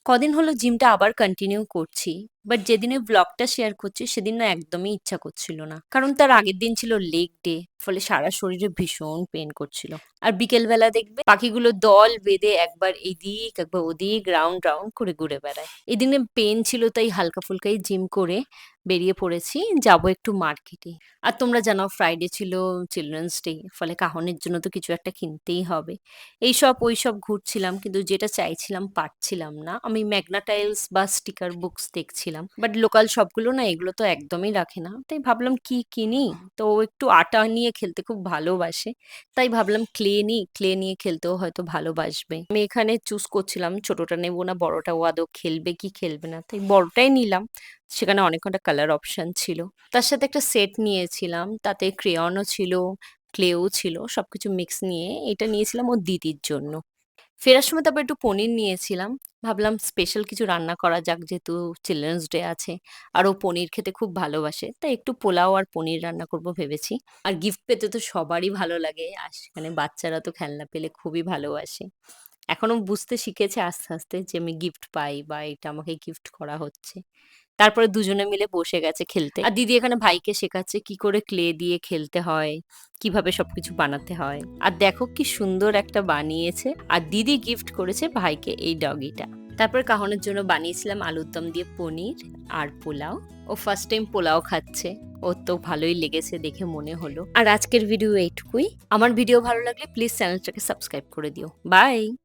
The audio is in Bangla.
কদিন হলো জিমটা আবার কন্টিনিউ করছি। বাট যেদিন ওই ব্লগটা শেয়ার করছি সেদিন না একদমই ইচ্ছা করছিল না। কারণ তার আগের দিন ছিল লেগ ডে। ফলে সারা শরীরে ভীষণ পেইন করছিল। আর বিকেলবেলা দেখবে পাখিগুলো দল বেঁধে একবার এদিক একবার ওদিক রাউন্ড রাউন্ড করে ঘুরে বেড়ায়। এদিনে পেইন ছিল তাই হালকা ফুলকাই জিম করে বেরিয়ে পড়েছি। যাবো একটু মার্কেটে। আর তোমরা জানো ফ্রাইডে ছিল চিলড্রেন্স ডে। ফলে কাহনের জন্য তো কিছু একটা কিনতেই হবে। এইসব ওইসব ঘুরছিলাম কিন্তু যেটা চাইছিলাম পারছিলাম না। আমি ম্যাগনা টাইলস বা স্টিকার বুকস দেখছিলাম। বাট লোকাল শপগুলো না এগুলো তো একদমই রাখে না। তাই ভাবলাম কি কিনি? তো ও একটু আটা নিয়ে খেলতে খুব ভালোবাসে। তাই ভাবলাম ক্লে নিই, ক্লে নিয়ে খেলতেও হয়তো ভালোবাসবে। আমি এখানে চুজ করছিলাম ছোটটা নেবো না বড়টা, ও আদৌ খেলবে কি খেলবে না। তাই বড়টাই নিলাম। সেখানে অনেক কটা কালার অপশন ছিল। তার সাথে একটা সেট নিয়েছিলাম। তাতে ক্রেয়নও ছিল, ক্লেও ছিল। সবকিছু মিক্স নিয়ে এটা নিয়েছিলাম ওর দিদির জন্য। ফেরার সময় তারপর একটু পনির নিয়েছিলাম। ভাবলাম স্পেশাল কিছু রান্না করা যাক যেহেতু চিলড্রেন্স ডে আছে। আর ও পনির খেতে খুব ভালোবাসে। তাই একটু পোলাও আর পনির রান্না করব ভেবেছি। আর গিফট পেতে তো সবারই ভালো লাগে। আর সেখানে বাচ্চারা তো খেলনা পেলে খুবই ভালোবাসে। এখনো বুঝতে শিখেছে আস্তে, আস্তে যে আমি গিফট পাই বা এটা আমাকে গিফট করা হচ্ছে। তারপরে দুজনে মিলে বসে গেছে খেলতে। আর দিদি এখানে ভাইকে শেখাচ্ছে কি করে ক্লে দিয়ে খেলতে হয়, কিভাবে সবকিছু বানাতে হয়। আর দেখো কি সুন্দর একটা বানিয়েছে। আর দিদি গিফট করেছে ভাইকে এই ডগিটা। তারপর কাহনের জন্য বানিয়েছিলাম আলুর দম দিয়ে পনির আর পোলাও। ও ফার্স্ট টাইম পোলাও খাচ্ছে। ওর তো ভালোই লেগেছে দেখে মনে হলো। আর আজকের ভিডিও এইটুকুই। আমার ভিডিও ভালো লাগলে প্লিজ চ্যানেলটাকে সাবস্ক্রাইব করে দিও। বাই।